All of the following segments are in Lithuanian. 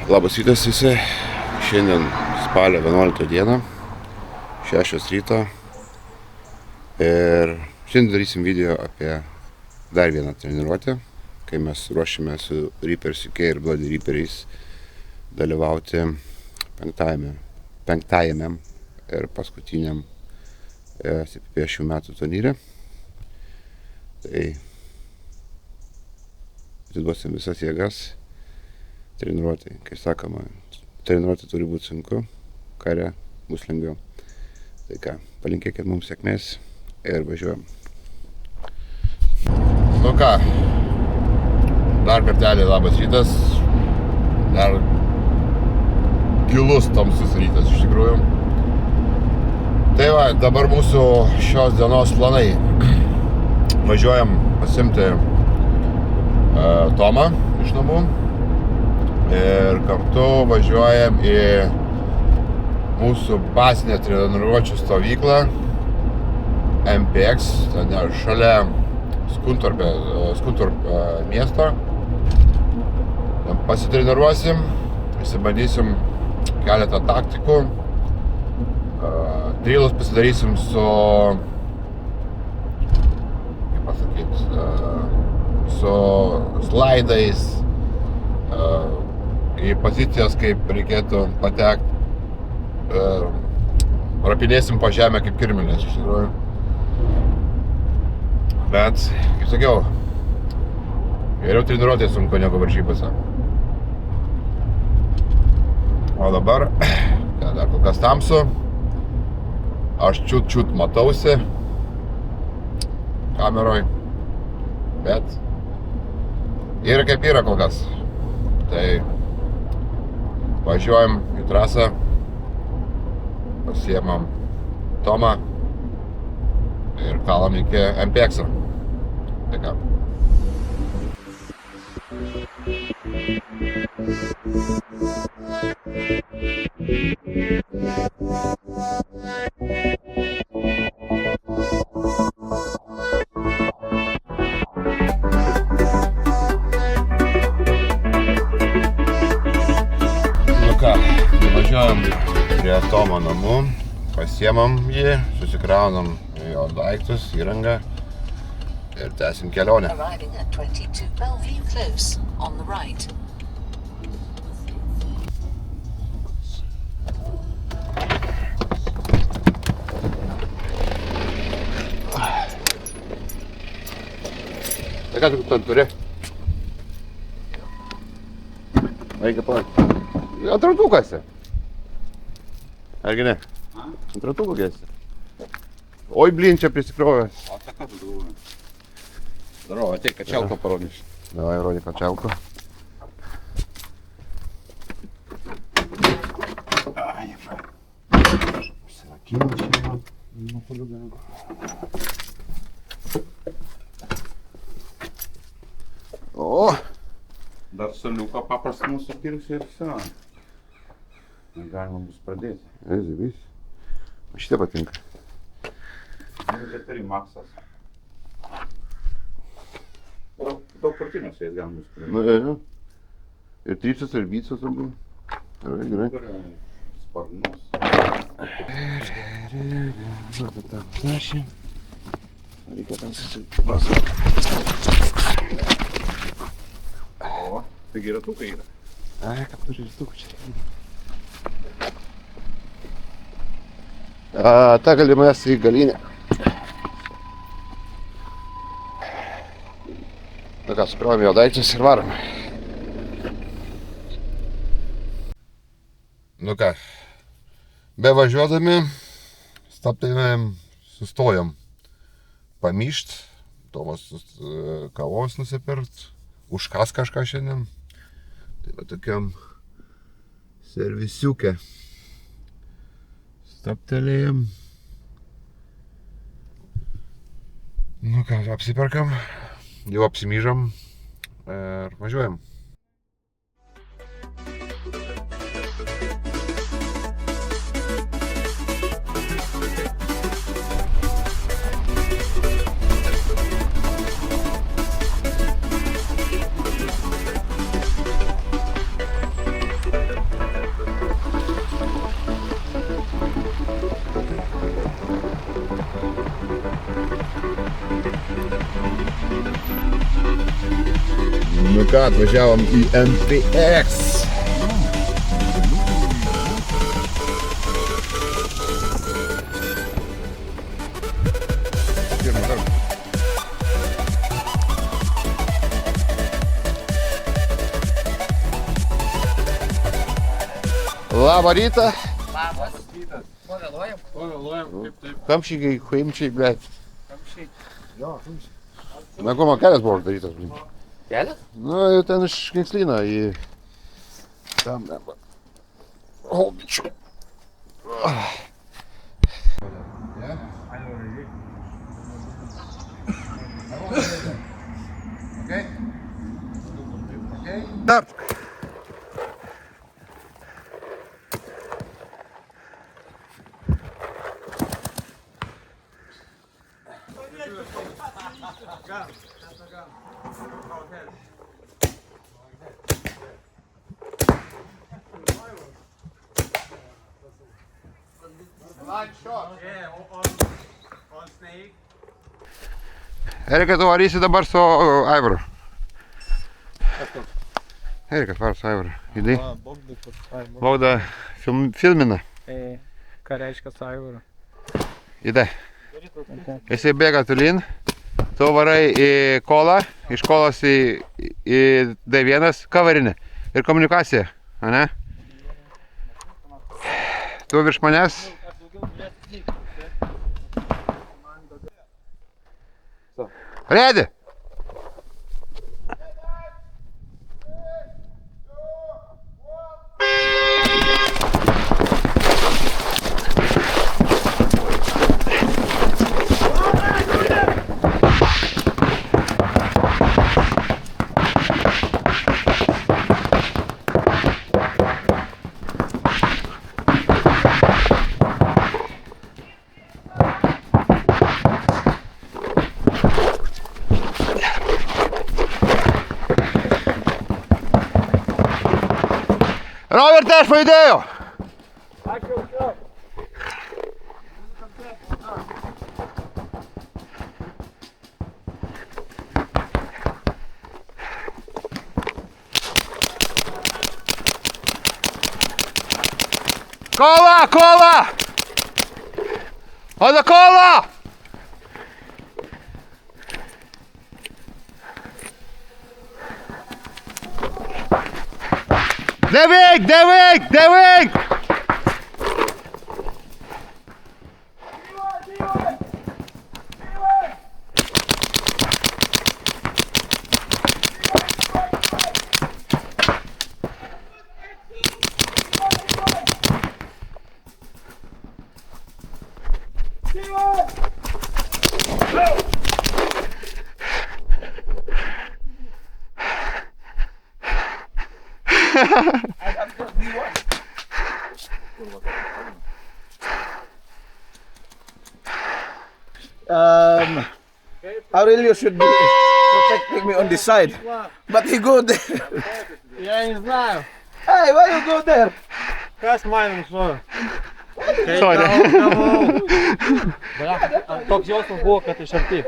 Labas rytas visi, šiandien spalio 11 dieną, 6 ryto ir šiandien darysim video apie dar vieną treniruotę, kai mes ruošime su Reapers UK ir Bloody Reaperiais dalyvauti penktajame ir paskutiniam CPP šių metų turnyre. Tai atiduosim visas jėgas treniruotei. Kai sakoma, treniruotė turi būti sunku, kare bus lengviau. Tai ką, palinkėkit mums sėkmės ir važiuojam. Nu ką, dar kartelį labas rytas, dar gilus tamsus rytas iš tikrųjų. Tai va, dabar mūsų šios dienos planai. Važiuojam pasimti Tomą iš namų ir kartu važiuojam į mūsų bazinę treniruočių stovyklą MPX, ten šalia Skuntorp miesto. Pasitreniruosim, išsibandysim keletą taktikų, drillus pasidarysim su, kaip pasakyti, su slaidais, į pozicijas, kaip reikėtų patekti, rapinėsim po žemę kaip kirminės iš tikrųjų. Bet, kaip sakiau, geriau treniruotė sunku negu varžybose. O dabar, dar kol kas tamsu, aš čiut matausi kameroj, bet yra kaip yra kol kas. Tai važiuojam į trasą, pasiemam Tomą ir kalam iki MPX-o. Tai ką. Važiuojam prie Tomo namų, pasiemam jį, susikraunam jo daiktus, įrangą ir tęsim kelionę. Tai ką tu ten turi? Reikia palikti. Atratukas. Argi ne? Atratukas gėsi. Oi, blin, čia prisikrovęs. O tai ką tu galvoji? Darau, ateik kačialką parodyš. Davai, rodė kačialką. Užsirakinu čia nuo poliuganų. O! Dar soliuką paprastą mūsų pirksiu ir visą. Galima bus pradėti. Ezivys. Šitie patinka. 4 maksas. Daug kartinės jais galima bus pradėti. Nu, jo. Ir tripsas, ir bicas abu. Gerai. Sparnus. Reikia ten susipasakoti. O, taigi ratukai yra. Ai, kad turi ratukai čia. Ta galima esi į galinę. Nu ką, sukrovėm jo daiktus ir varom. Nu ką, bevažiuodami, stabtelėjom, sustojom pamyšt, Tomas kavos nusipirkt, užkas kažką šiandien. Tai va tokiam servisiuke. Stabtelėjom. Nu ką, apsiperkam, jau apsimyžam ir važiuojam. ką, atvažiavom į NPX. Labą rytą. Labas. Ko vėluojam? Kaip taip. Kamščiai, huimčiai, blėt. Kamščiai. Na, ko man kelias buvo darytas. Kelias? Nu, ten iš Kingslyno į... Tam, neba. O, bičiu. Start. Erika, tu varysi dabar su Aivaru. Erikas var su Aivaru. Idai. Bogda filmina. Ką reiškia su Aivaru? Idai. Jisai bėga tolyn. Tu varai į kolą. Iš kolos į D1 kavarinę. Ir komunikacija. Ane? Tu virš manęs. Ready? Robert, aš pajudėjau! Kola! Kola! Oda kola! Devik! Devik! Devik! Aurelio should be protecting me on this side, but he go there. Я не знаю. Hey, why you go there? Kas manim su? Sorry. Toks jausmas buvo, kad iš arti.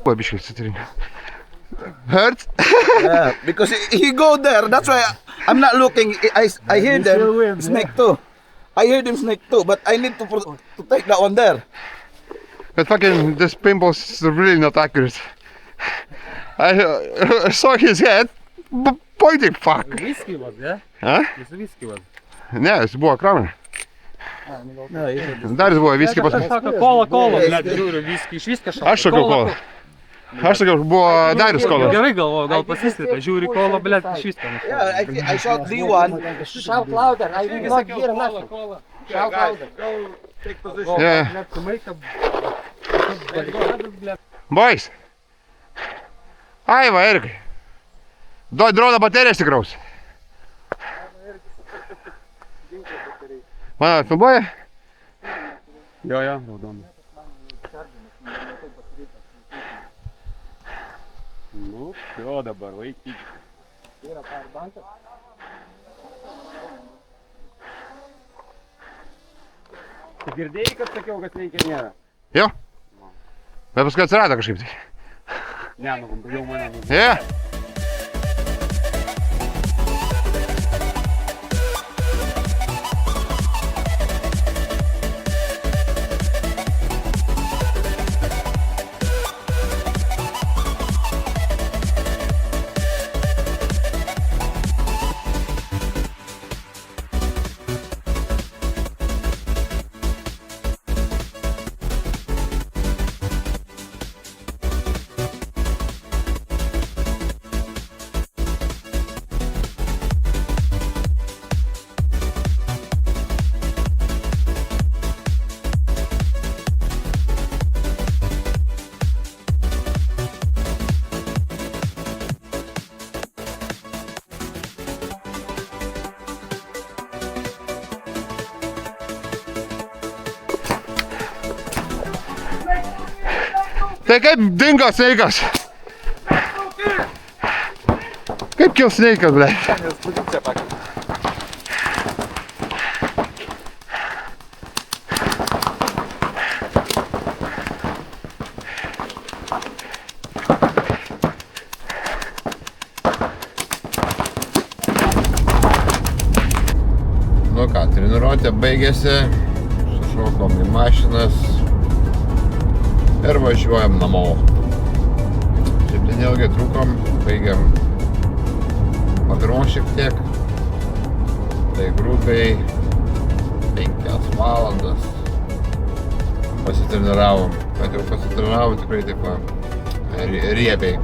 Biškai atsitrinė. Hurts? Yeah, because he go there. That's why I'm not looking. I hear them snake too. I hear them snake too, but I need to take that one there. But fucking this paintball is really not accurate. I saw his head pointing. Fuck. Whisky was, yeah? Huh? Jis whisky was. Ne, jis buvo krauna. No, Dar jis buvo viskį pas Aš sako, kola, blėt, žiūriu, whisky, iš viską šalta. Aš sakiau kola. Aš sakiau, buvo Darius kola. Gerai galvoju, gal pasislėpė, žiūri kola, blėt, iš viską. yeah, I shot D1. Shout louder, I will not hear nothing. Shout louder. Yeah. Boys. Aiva, Erikai. Duok droną baterijas tikraus. Mano filmuoja? Jo, raudonu. Nu, jo dabar, vaikyk. Tu girdėjai, kad sakiau, kad reikia nėra? Jo. Bet paskui atsirado kažkaip tai. Ne, jau mane nugundo. Yeah. Tai kaip dingo sneikas? Kaip kil sneikas, ble? Nu ką, treniruotė baigėsi, sušokom į mašinas ir važiuojam namo. Šiaip neilgai trukom, baigiam pirmos šiek tiek, tai grubiai 5 valandas pasitreniravom, bet jau pasitreniravom tikrai taip riebiai.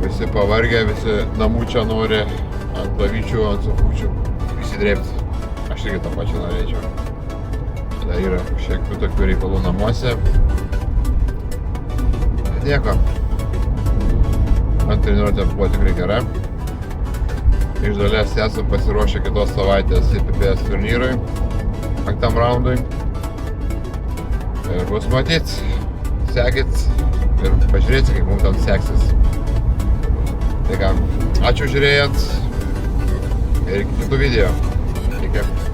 Visi pavargę, visi namų čia nori ant pavyčių, ant sofučių įsidrėbti. Aš irgi tą pačią norėčiau. Dar yra šiek tiek tokių reikalų namuose. Nieko. Man treniruotė buvo tikrai gera. Iš dalies esam pasiruošę kitos savaitės IPPS turnyrui, 5 raundui. Ir bus matyt, sekit ir pažiūrėsit, kaip mums ten seksis. Tai ką, ačiū žiūrėjot ir iki kitų video. Iki.